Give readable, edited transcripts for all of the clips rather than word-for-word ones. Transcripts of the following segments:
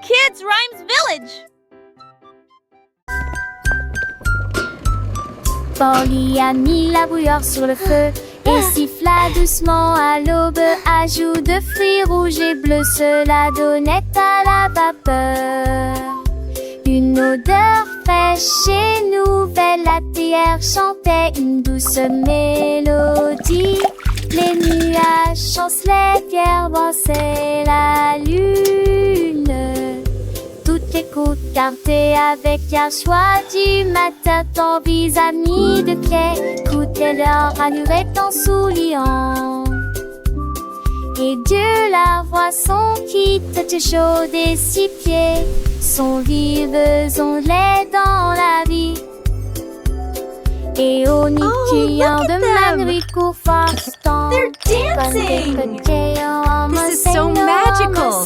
Kids Rhymes Village! Polly a mis la bouilloire sur le feu et siffla doucement à l'aube. Ajout de fruits rouges et bleus, cela donnait à la vapeur une odeur fraîche et nouvelle. La théière chantait une douce mélodie. Les nuages chancelaient, pierre brassaient la lune. Toutes les côtes gardées avec un choix du matin. Ton vis-à-vis de clé écoutaient leur allure étant souriant. Et Dieu la voit son qui tête chaude et six pieds sont vives onglets dans la vie. Et au nid criant de Manry court Farston. They're dancing! This is so magical.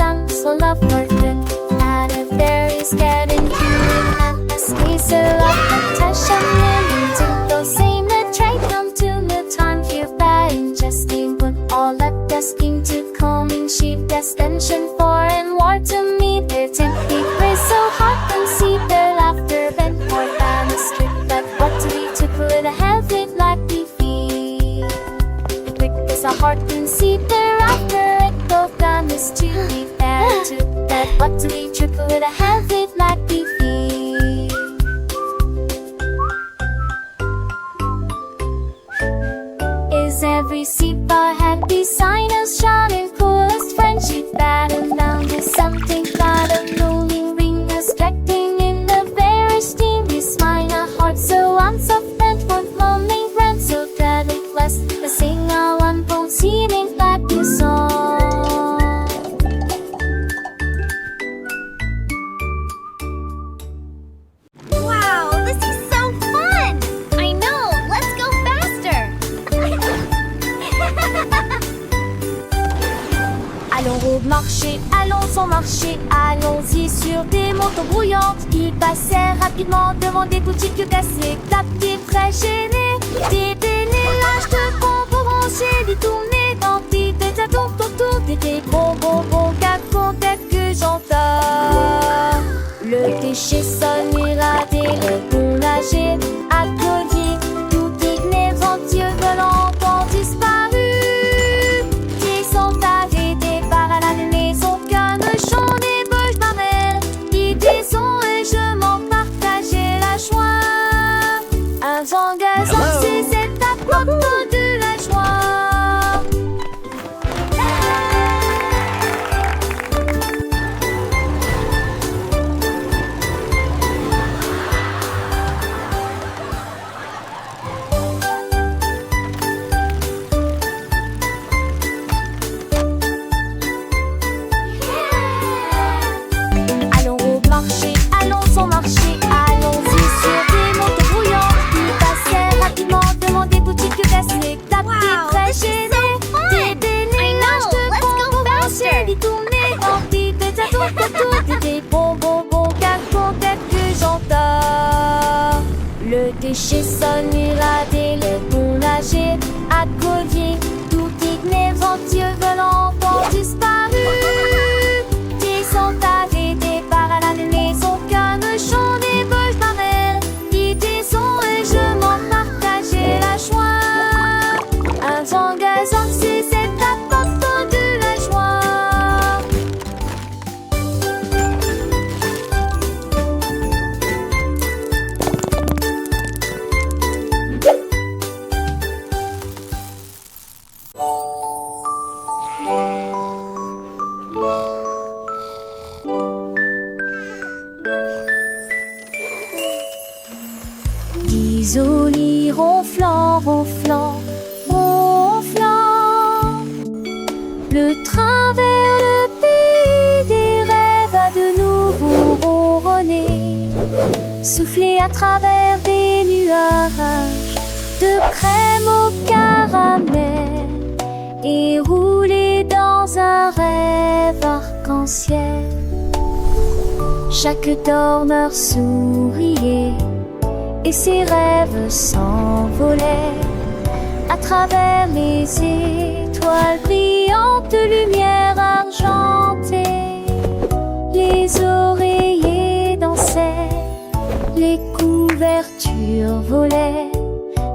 And a very scared and cute and a sneeze up and touch and willing to go sing the train come to the time here by ingesting when all that desking to come in sheep destination for and war to me their tempting praise so hot and see their laughter bent more than a strip but what to be took with a heavy like we feel quick as a heart and see their laughter it both done is to be fair to that what to be triple with a heavy like we feel. Is every seat a happy sign of shining coolest friendship battle down to something got a rolling ring reflecting in the very steamy smile a heart so unsoft and for lonely friends so that it blessed the singer one bone seeming like the song. Wow, this is so fun! I know, let's go faster! Allons au marché, allons au marché, allons-y sur des motos brouillantes. Ils passèrent rapidement devant des boutiques cassées, clapés, très gênés. Des délélages de bonbons rangés, des tournées d'antiques, des atouts autour des bonbons, cacons, que j'entends. Le déchet sonne, irradé, le bon nager, applaudi, tout inéventueux volant ont disparu. Qui sont arrêtés par la maison, qu'un chant des bouches marelles, qui disons et je m'en partageais la joie. Un zangazan, c'est cette apporte de la joie. Allons au marché, allons au marché, allons-y sur des motos brouillantes. Ils passèrent rapidement devant des boutiques cassées, tapés, Wow, très this is gênés. so fun. Des délélages I know, de let's go bonbons faster. rangés, des tournées d'antiques, des atouts autour des bonbons, cacons, que j'entends. Le déchet sonne, irradé, le bon nager, à collier, tout inéventueux volant ont disparu. Qui sont arrêtés par la maison, qu'un chant des bouches marelles, qui disons et je m'en partageais la joie. Un zangazan, c'est cette apporte de la joie. Isolé, ronflant, ronflant, ronflant. Le train vers le pays des rêves a de nouveau ronronné. Soufflé à travers des nuages de crème au caramel et roulé dans un rêve arc-en-ciel. Chaque dormeur souriait et ses rêves s'envolaient à travers les étoiles brillantes, lumière argentée. Les eaux volait.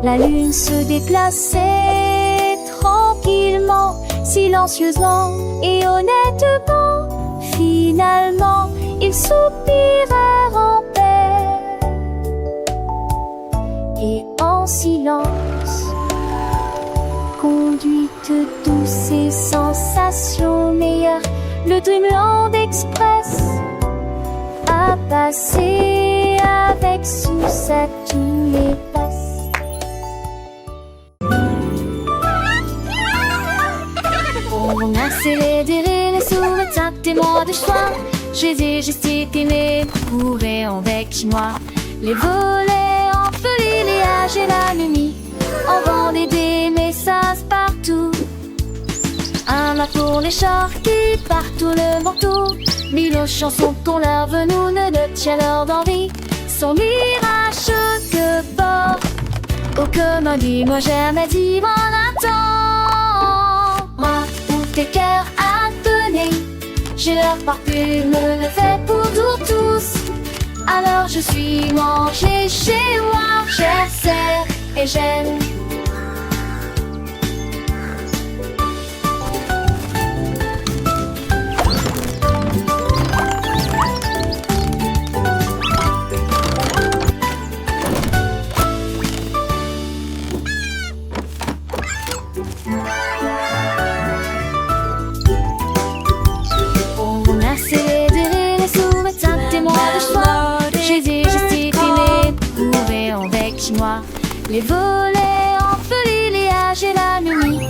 La lune se déplaçait tranquillement, silencieusement et honnêtement. Finalement, ils soupirèrent en paix et en silence. Conduite douce et sensation meilleure, le Dreamland Express a passé avec succès tous les passes. On a célébré les souvenirs, témoins de choix. J'ai gesticulé, courait avec chinois. Les volets en feu, les âges et la nuit. On vendait des messages partout. Un mât pour les chars qui partout le manteau. Mille chansons qu'on leur venou ne tient leur d'envie. Son mirage que porte. Oh, comme dis-moi jamais dit mon attend. Moi, où tes cœurs à donner. J'ai leur parfume, le fait pour tous. Alors je suis mangée chez moi. J'essaie et j'aime. Les volets en feu, les âges et la nuit.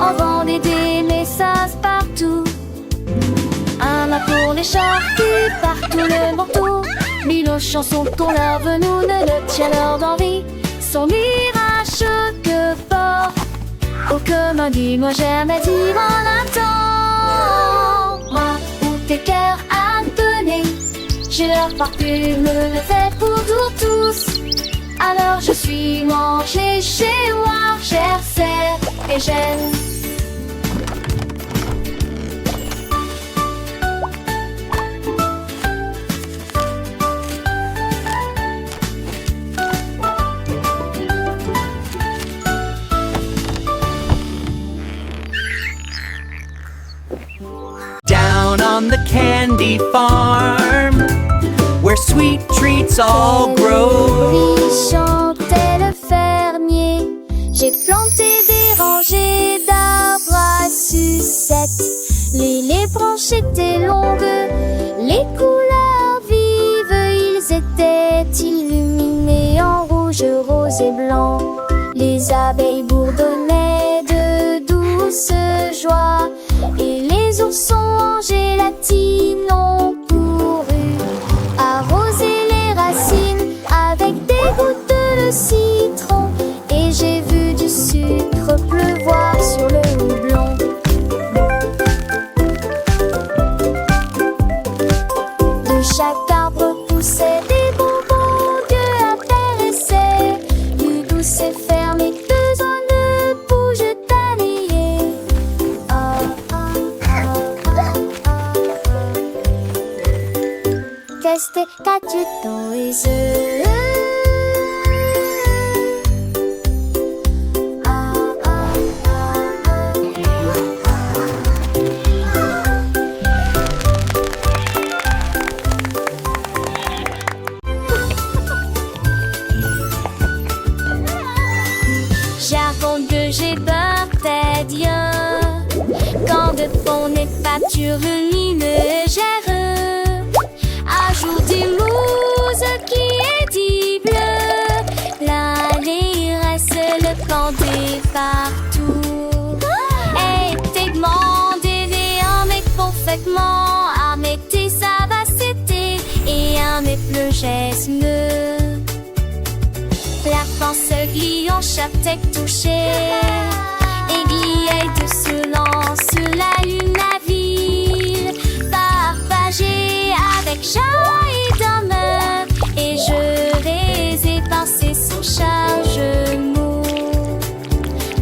On vendait des messages partout. Un mât pour les chars qui partout le manteau. Mille chansons qu'on leur venou ne tient leur d'envie. Son mirage que porte. Oh, comme dis-moi jamais dit mon attend. Moi, où tes cœurs à donner. J'ai leur parfume, le fait pour tous. Alors je suis mangée chez moi, j'essaie et j'aime. Down on the candy farm, where sweet treats all grow. Chantait le fermier. J'ai planté des rangées d'arbres à sucettes. Les branches étaient longues, les couleurs vives. Ils étaient illuminés en rouge, rose et blanc. Les abeilles bourdonnaient de douce joie. Et les oursons en gélatine ont couru arroser les racines avec des gouttes de citron. Et j'ai vu du sucre pleuvoir sur le houblon. De chaque arbre poussaient des bonbons Dieu intéressés. Du douce et fermé, besoin de bouge tannier. Qu'est-ce que tu dans les yeux? J'avoue que j'ai peur des dieux quand de fond n'est pas lumineux. Ajoutez mousse qui est dit bleu. L'allée reste le canté partout. Et t'es demandé un mec parfaitement à mettre sa vacité et un mec plus gesme. La France glie en chaque tête touchée. Aiguille de silence sur la lune à ville. Partagée avec joie et d'honneur. Et je les ai passés sans chargement.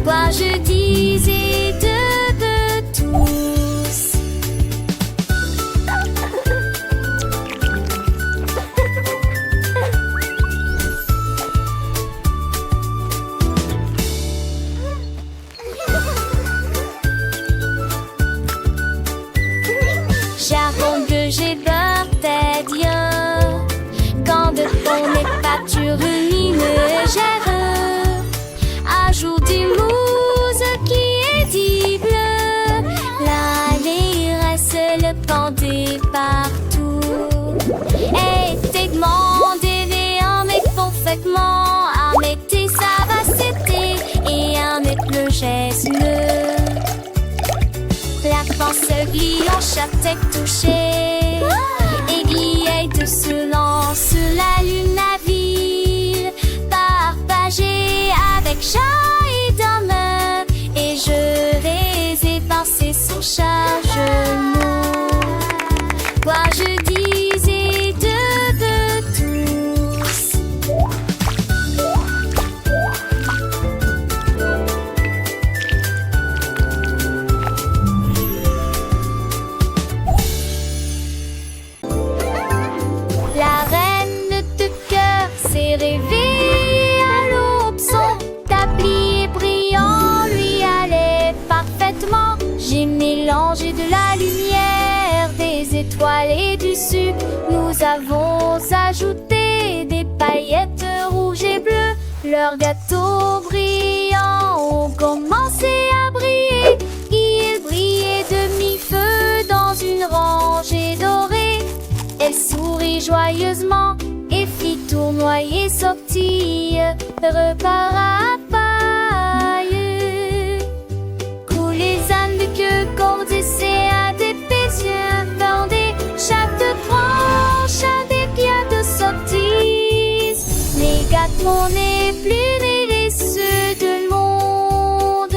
Quoi je disais de tous. chaque tête touchée. Aiguillette se lance, la lune navire, partagée avec chat et dame. Et je vais évincer son chargement. Quoi je disais de tous. La reine de cœur s'est réveillée à l'aube. Son tablier brillant lui allait parfaitement. J'ai mélangé de la lumière, des étoiles et du sucre. Nous avons ajouté des paillettes rouges et bleues. Leurs gâteaux brillants ont commencé à briller. Ils brillaient de mi-feu dans une rangée dorée. Elle sourit joyeusement et fit tournoyer sortie, repart à paille. Coulent les ânes de queue, cordes et séats, des pétiens fendés, chaque tranche a des pierres de sortie. Les gâteaux n'est plus les ceux de monde.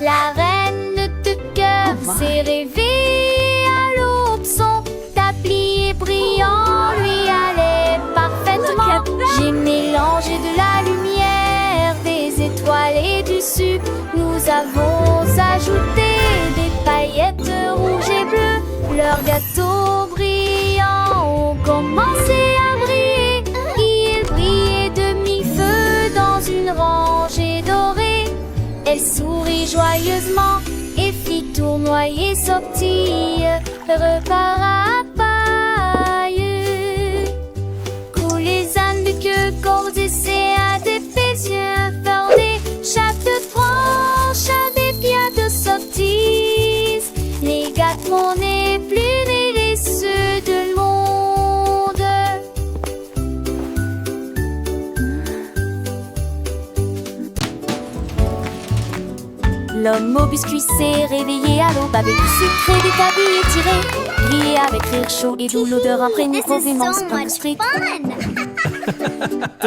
La reine de cœur s'est réveillée à l'aube. Son tablier brillant lui allait parfaitement. J'ai mélangé de la lumière, des étoiles et du sucre. Nous avons ajouté des paillettes rouges et bleues. Leurs gâteaux brillants ont commencé à briller. Ils brillaient de mi-feu dans une rangée dorée. Elle sourit joyeusement et fit tournoyer sortie, repart à paille. Coulent les ânes de queue, cordes et séats, des pétiens fendés, chaque tranche a des pierres de sortie. Les gâteaux n'est plus les ceux de monde. L'homme au biscuit s'est réveillé à l'aube avec du sucre et des tabliers tirés. Brillé avec rire chaud et d'où l'odeur imprégnée This is provenance so d'un much street. fun!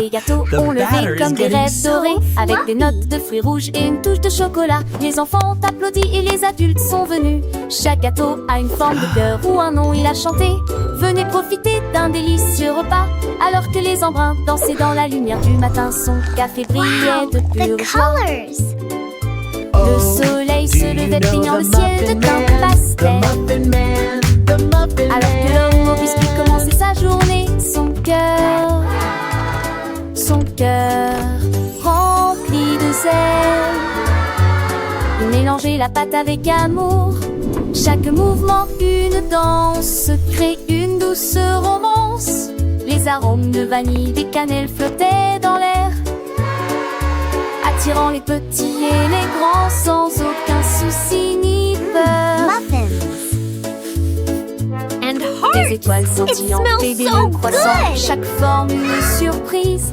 Des gâteaux The ont levé batter comme is des getting rêves so dorés, avec fluffy. des notes de fruits rouges et une touche de chocolat. Les enfants ont applaudi et les adultes sont venus. Chaque gâteau a une forme de cœur ou un nom, il a chanté. Venez profiter d'un délicieux repas, alors que les embruns dansaient dans la lumière du matin. Son café brillait de The pure joie. colors! Le soleil se levait peignant le ciel de teint pastel. Alors que l'homme au biscuit commençait sa journée, son cœur rempli de zèle. Il mélangeait la pâte avec amour. Chaque mouvement, une danse, crée une douce romance. Les arômes de vanille, des cannelles flottaient dans l'air, attirant les petits et les grands sans aucun souci ni peur. Muffins! And Des étoiles scintillantes smells et des so loups croissants, good. chaque forme une surprise.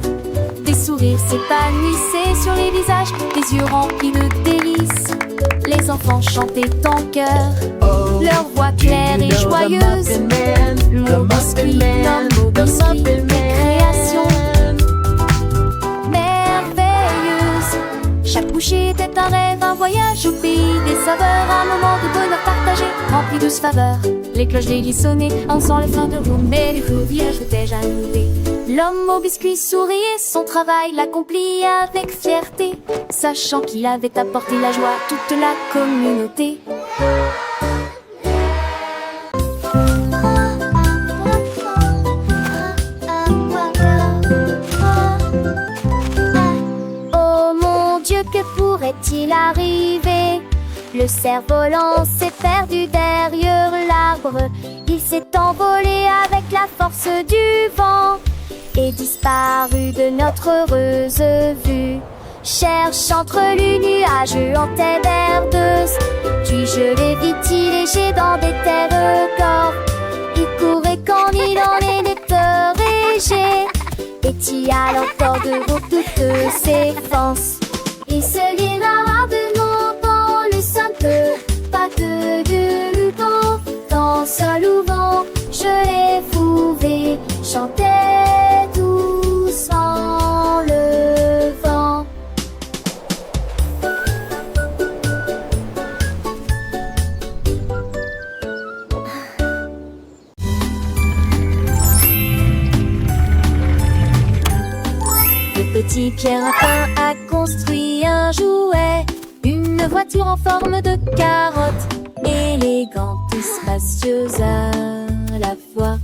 Des sourires s'épanouissaient sur les visages, des yeux remplis de délices. Les enfants chantaient en chœur, leur voix claire et joyeuse. Mon biscuit, l'homme au biscuit, création merveilleuse. Chaque bouchée était un rêve, un voyage au pays des saveurs, un moment de bonheur partagé, rempli de faveurs. Les cloches déliées sonnaient, en sent les fins de roue, mais les feux villages étaient jaloux. L'homme au biscuit souriait, son travail l'accomplit avec fierté, sachant qu'il avait apporté la joie à toute la communauté. Oh mon Dieu, que pourrait-il arriver? Le cerf-volant s'est perdu derrière l'arbre. Il s'est envolé avec la force du vent et disparu de notre heureuse vue. Cherche entre les nuages en terre verdeuse, puis je l'ai vite léger dans des terres corps. Il courait quand il en est des peurs et j'ai Et tu as l'encore de toutes ses forces. Et ce guérard venant le simple, pas que de vent, dans sol ou vent, je l'ai trouvé, chantait doucement le vent. Le petit Pierre Lapin a construit un jouet, une voiture en forme de carotte, élégante et spacieuse à la fois.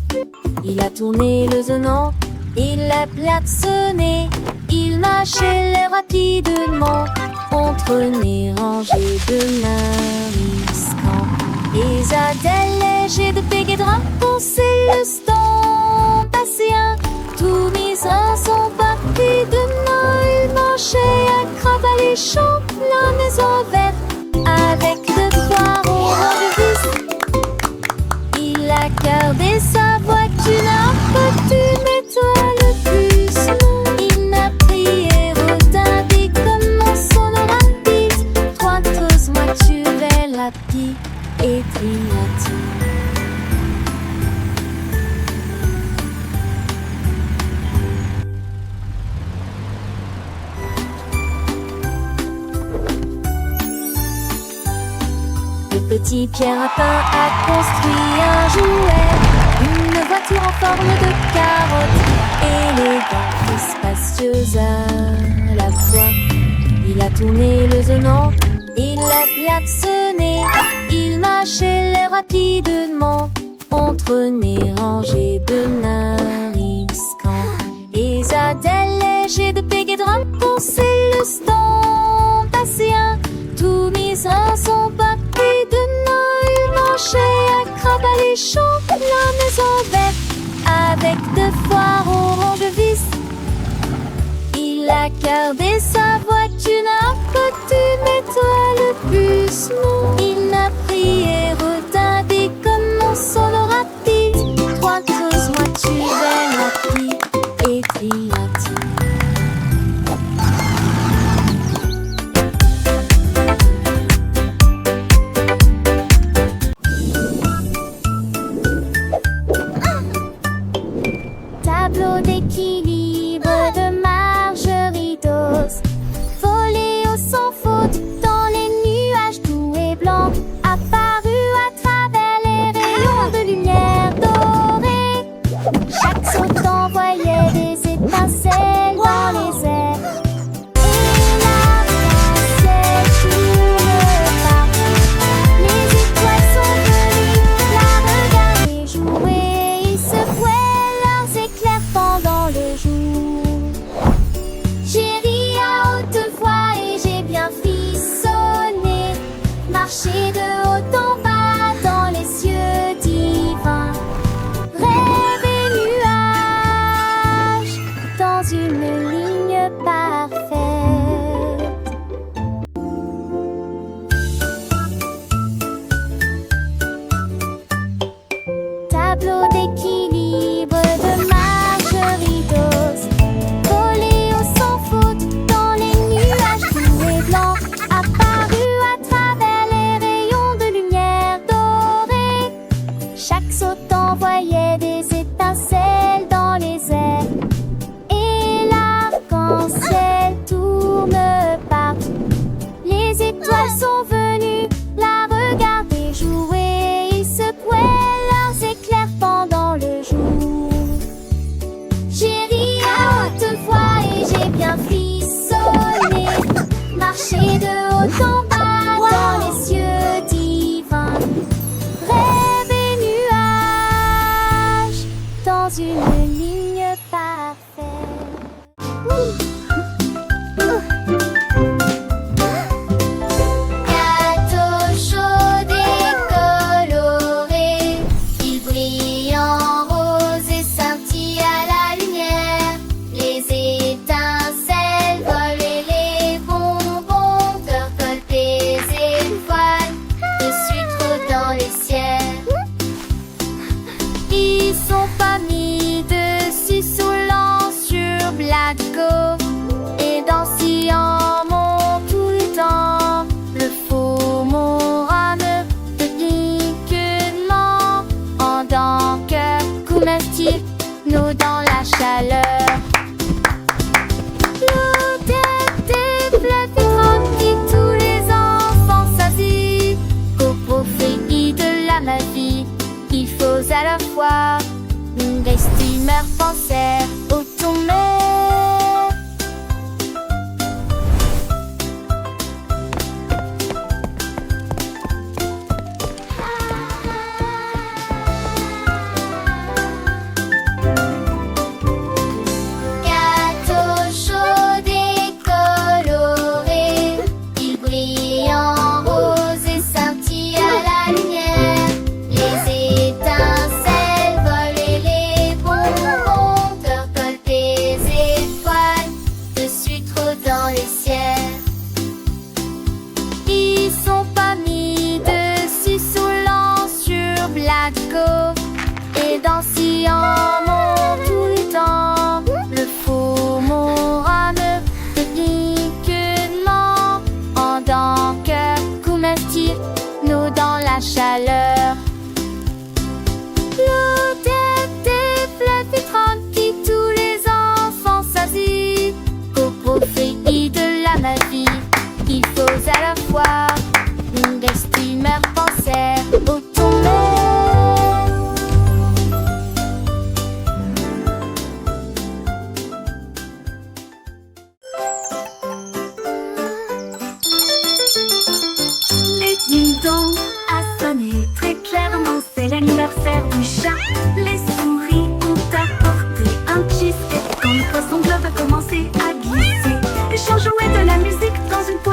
Il a tourné le zonant, il l'a klaxonné, il marchait rapidement entre les rangées de mariscants. Et Zadel léger de Péguédrin pensait le stand passéen. Tous mis en son parti de main, il marchait à crabe les champs, la maison verte, avec de foires au rang de vis. Il a gardé sa voiture, costume étoile plus long. Il n'a prié retardé comme on sonne rapide. Trois tosses, moi tu vais la pie et triati. Le petit Pierre Lapin a construit un jouet, une voiture en forme de carotte, élégante et spacieuse à la fois. Il a tourné le zonant, il l'a klaxonné, il marchait rapidement entre les rangées de mariscants. Et Zadel léger de Péguédrin pensait le stand passéen, tout mis en son parti de nain, il marchait à crabe les champs, la maison verte, avec de foires au rang de vis. Il a gardé sa voiture, un costume étoile plus long. Il n'a prié retardé comme on sonne rapide. Trois choses, moi tu vais la pie et triati. Tableau d'équilibre de Marguerite Dose, volé au sans faute dans les nuages doux et blancs.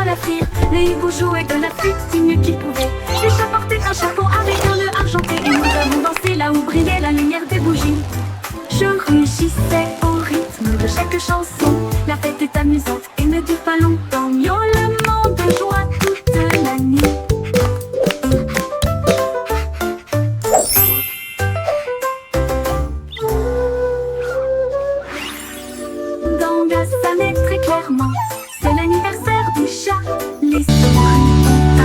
à l'affaire. Les hiboux jouaient de la flûte du mieux qu'ils pouvaient. Les chats portaient un chapeau avec un nœud argenté. Et nous avons dansé là où brillait la lumière des bougies. Je rugissais au rythme de chaque chanson. La fête est amusante et ne dure pas longtemps. Miaulement de joie toute la nuit. Dans Gassanet très clairement, c'est l'anniversaire du chat. Les souris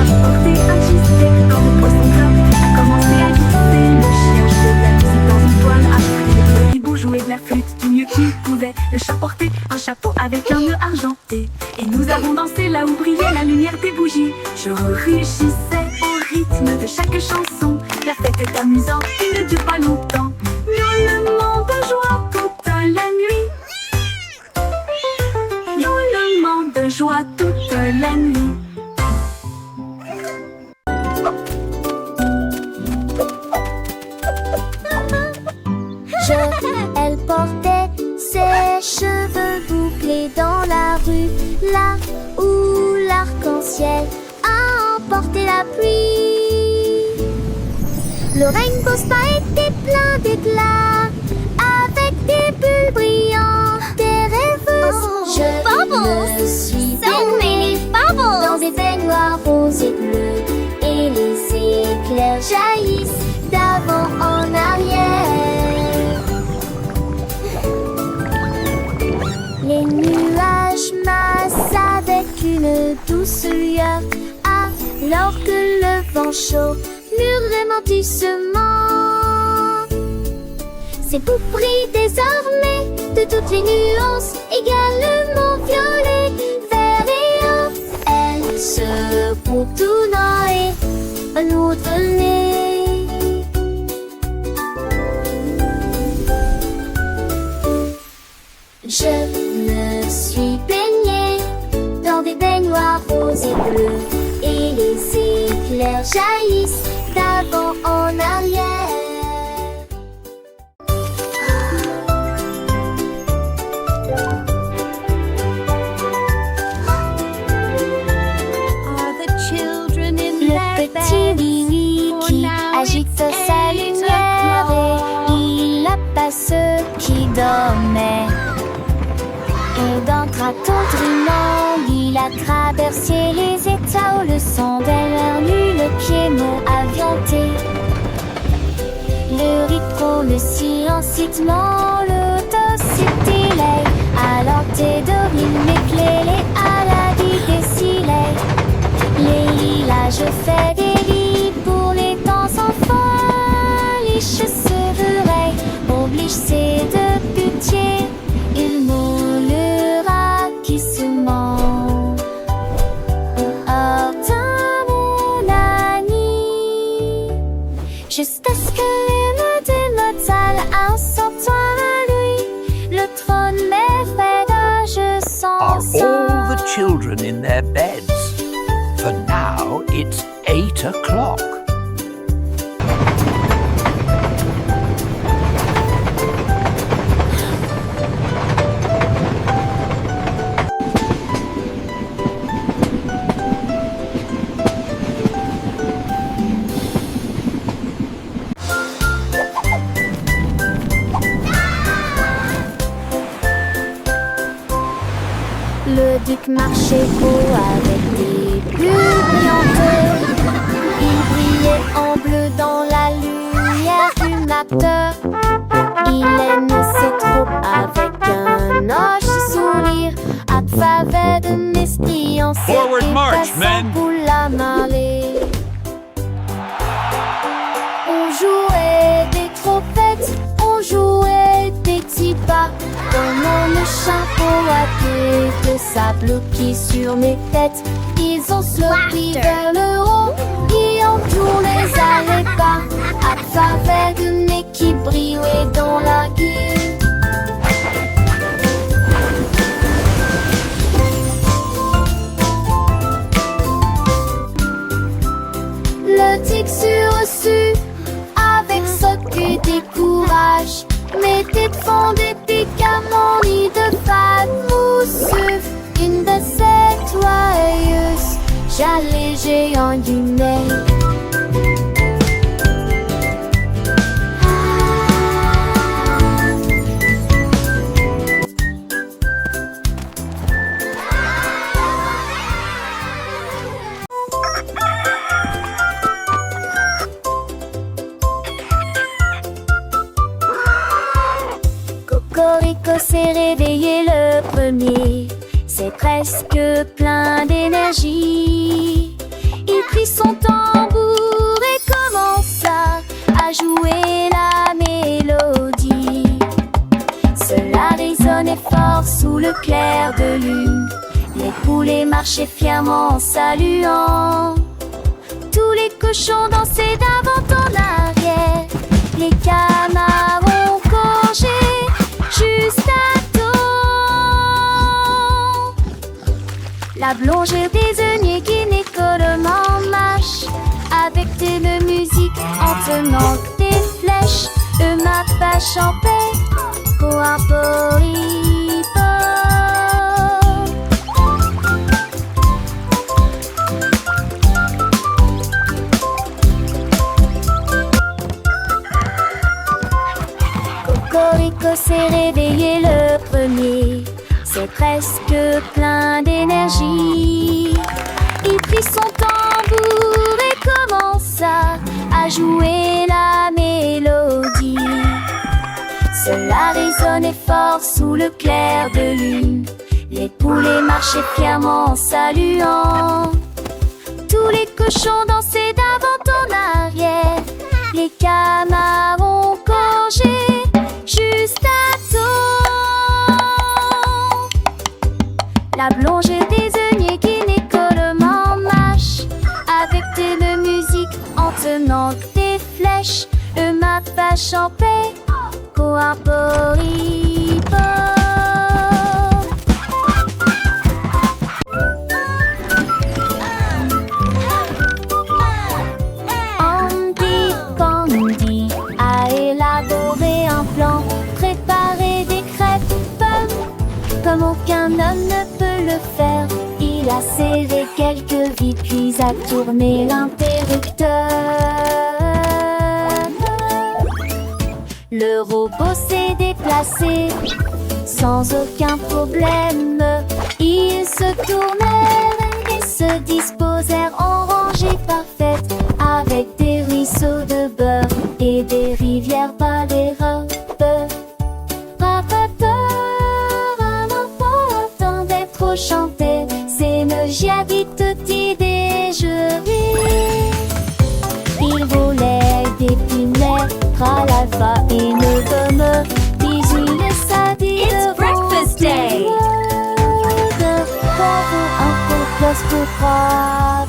apportaient un cheesesteak dans le poisson gras. A commencé à glisser, le chien jouait de la musique dans une toile après. Le hibou jouait de la flûte du mieux qu'il pouvait. Le chat portait un chapeau avec un nœud argenté. Et nous avons dansé là où brillait la lumière des bougies. Je rugissais au rythme de chaque chanson. La fête est amusante et ne dure pas longtemps. Miaulement de joie toute la nuit. Miaulement de joie toute la nuit. Elle portait ses cheveux bouclés dans la rue, là où l'arc-en-ciel a emporté la pluie. Le rainbow spa était plein d'éclats, avec des bulles brillantes, des rêveuses. Je me suis So many bubbles! dans des baignoires roses et bleus, et les éclairs jaillissent d'avant en arrière. Les nuages massent avec une douce lueur, alors que le vent chaud murmure doucement. C'est vous brille désormais de toutes les nuances, également violet, vert et or. Elle se contourna et un autre nez. Je me suis baignée dans des baignoires roses et bleus, et les éclairs jaillissent d'avant en arrière. Le petit Willy qui agite sa lumière, et il apaise ceux qui dormaient. Et d'un train tendrement, il a traversé les états où le son d'elle nu le piano avianté. Le rythme, le silence, l'autocité, alors t'es dormi, m'éclairer à la vie des silets. Les lilas, je fais des lits pour les temps enfants. Les cheveux oblige ses deux putiers. Il moulera qui se ment. Oh, mon ami, jusqu'à ce que les mains de notre salle en sortent à lui. Le trône m'effraie, je Are sens all the children in their beds? For now, it's 8 o'clock. Le duc marchait haut avec des bulles brillantes. Il brillait en bleu dans la lumière du matin. Il aime ses troupes avec un hoche sourire, à faveur de mestillants Forward et march, passant men. pour la marée. On jouait des trompettes, on jouait des petits pas. Comment le chapeau à queue de sable qui sur mes têtes. Ils ont sloppy vers le haut, et en tout les allait pas. À travers de nez qui brillait dans la gueule. Le tic sur reçu avec ce que des courages. Mettez de fond des piquants, ni de fat mousseux. Une de ces toiles les géants du Maine. Cocorico s'est réveillé le premier, c'est presque plein d'énergie. Il prit son tambour et commença à jouer la mélodie. Cela résonnait fort sous le clair de lune. Les poulets marchaient fièrement en saluant. Tous les cochons dansaient d'avant en arrière. Les canards ont congé juste à temps. La blongère désignait gynécologiquement marche avec de musique en tenant des flèches. Ma vache en paix, coaporipo. Cocorico s'est réveillé le premier, c'est presque plein d'énergie. Il prit son tambour et commença à jouer la mélodie. Cela résonnait fort sous le clair de lune. Les poulets marchaient fièrement en saluant. Tous les cochons dansaient d'avant en arrière. Les canards ont congé juste à temps. La blongère désignait gynécologiquement marche avec de musique en tenant des flèches. Ma vache en paix, coaporipo. Andy Pandy a élaboré un plan, préparé des crêpes comme aucun homme ne peut le faire. Il a serré quelques vis puis a tourné l'interrupteur. Le robot s'est déplacé sans aucun problème. Ils se tournèrent et se disposèrent en rangée parfaite, avec des ruisseaux de beurre et des rivières par les robes. Rapateur, un enfant attendait trop chanter, c'est me j'habite toute idée, je ris. Il volait des pinets, ralava et ne gomme, bisous les sadis. It's breakfast day. Un peu plus pour croire.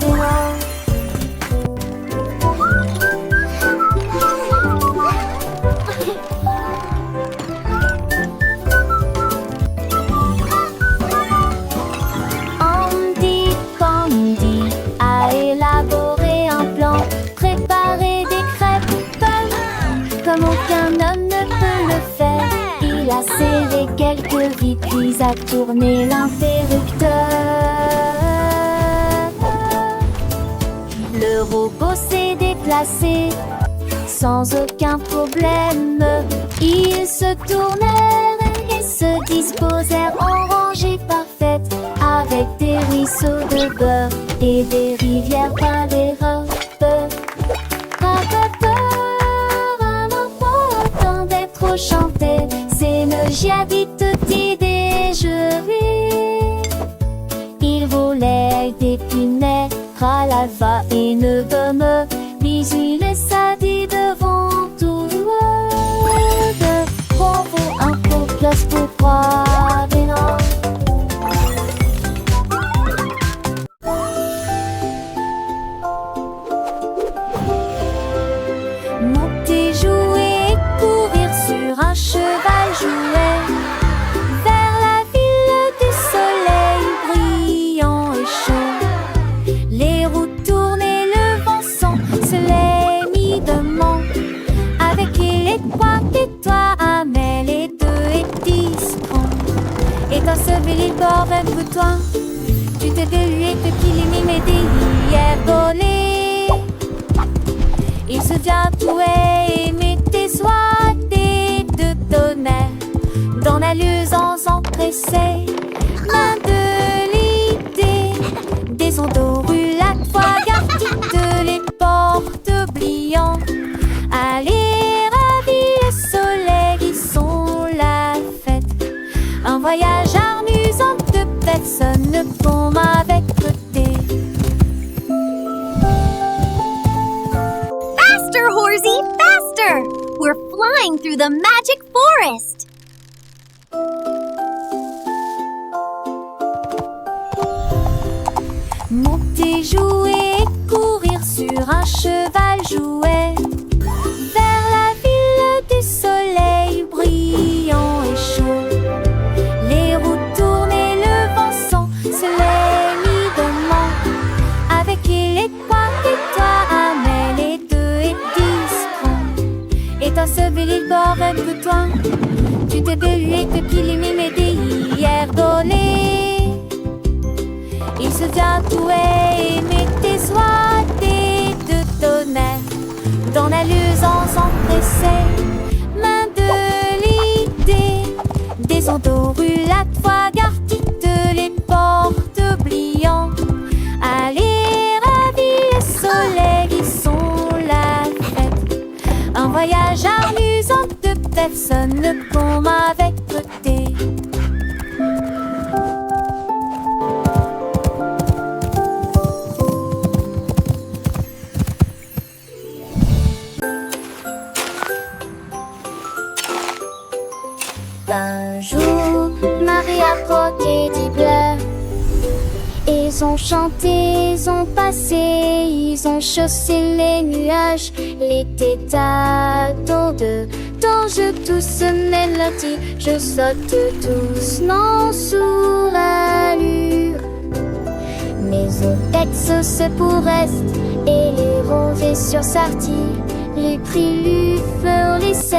Andy Pandy a élaboré un plan, préparé des crêpes comme aucun homme ne peut le faire. Il a serré quelques vis puis a tourné l'interrupteur. Le robot s'est déplacé sans aucun problème. Ils se tournèrent et se disposèrent en rangée parfaite, avec des ruisseaux de beurre et des rivières par les robes. Rapateur, un enfant attendait trop chanter, c'est me j'habite toute idée, je ris. Il volait des pinets, ralava et ne gomme, bisous les sadis devant tout le monde. Bravo, un peu plus pour croire des noms. Monter, jouer et courir sur un cheval jouet vers la ville du soleil brillant et chaud. Les roues tournent et le vent sent, se les mit demain. Avec les trois et toi, mais les deux et 10 francs. Et toi, et depuis les mimes hier volé. Il se vient tout et mettait soit des de tonnerre dans la luisance empressée. Main de l'idée, des ondes la fois garde les portes oubliant. Allez, ravis le soleil qui sont la fête. Un voyage amusant de personnes comme avec côté. Faster, Horsey, faster! We're flying through the magic forest. Monter, jouer et courir sur un cheval jouet vers la ville du soleil brillant et chaud. Les roues tournent et le vent sent se l'évidemment. Avec les points et toi amène les deux et discrets. Et un seul il bord un peu toi. Tu t'es et depuis les mimes hier donné. Il se vient tout et mettait soit des de tonnerre dans la luisance empressée. Main de l'idée, des ondes la fois garde les portes oubliant. Allez, ravis le soleil qui sont la fête. Un voyage amusant de personnes comme avec côté. Un jour, Marie a croqué des bleues. Ils ont chanté, ils ont passé, ils ont chaussé les nuages. L'été t'attend dont je tousse mélodie. Je saute doucement sous l'allure. Mes oreilles se pourrest et les roses sur sortie. Les prix furent les 7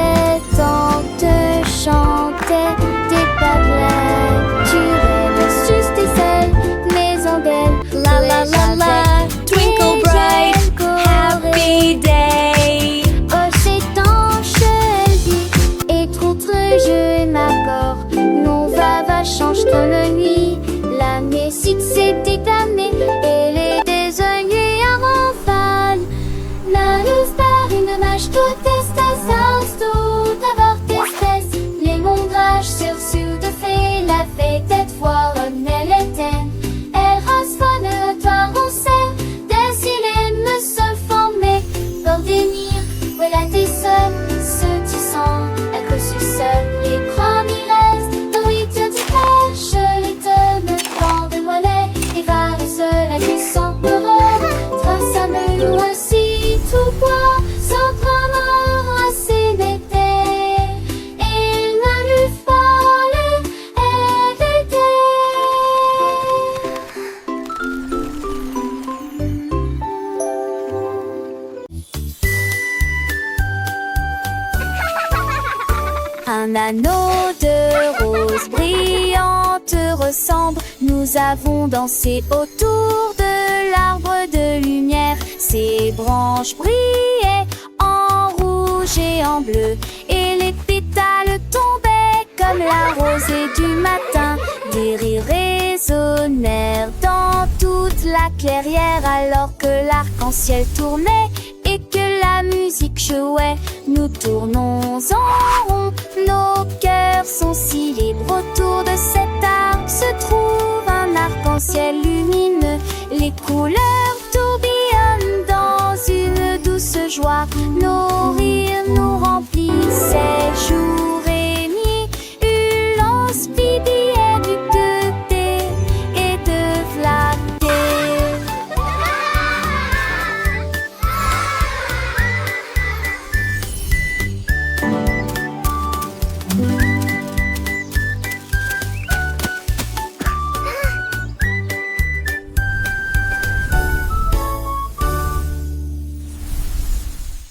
ans te chantaient des bablettes. Tu rêves des ailes, maison d'elle. La la la la, twinkle bright, happy day. Oh, c'est ange, elle dit, et contre je m'accorde. Non, va, change ton nuit. La musique s'est déclamée et les désoignés en rafale. La luz par une mâche, toute espèce tout avoir d'espèce. Les mondrages sur de fait, la fête cette fois renaît l'éteinte. Elle rasfonne, toi on sait, des silènes me se former. Pour venir, voilà tes seuls, ceux qui sont à cause du seul. Les premiers restent, nourriture du pêche, les deux me font de mollet. Et va le seul à qui sont heureux, trace à me nous aussi, tout bois, sans prendre assez d'été. Il ne lui fallait éviter. Un anneau de rose brillante ressemble. Nous avons dansé autour de l'arbre de lumière. Ses branches brillaient en rouge et en bleu, et les pétales tombaient comme la rosée du matin. Des rires résonnèrent dans toute la clairière alors que l'arc-en-ciel tournait et que la musique jouait. Nous tournons en rond, nos cœurs sont si libres. Autour de cet arc se trouve un arc-en-ciel lumineux. Les couleurs tourbillonnent dans une douce joie. Nos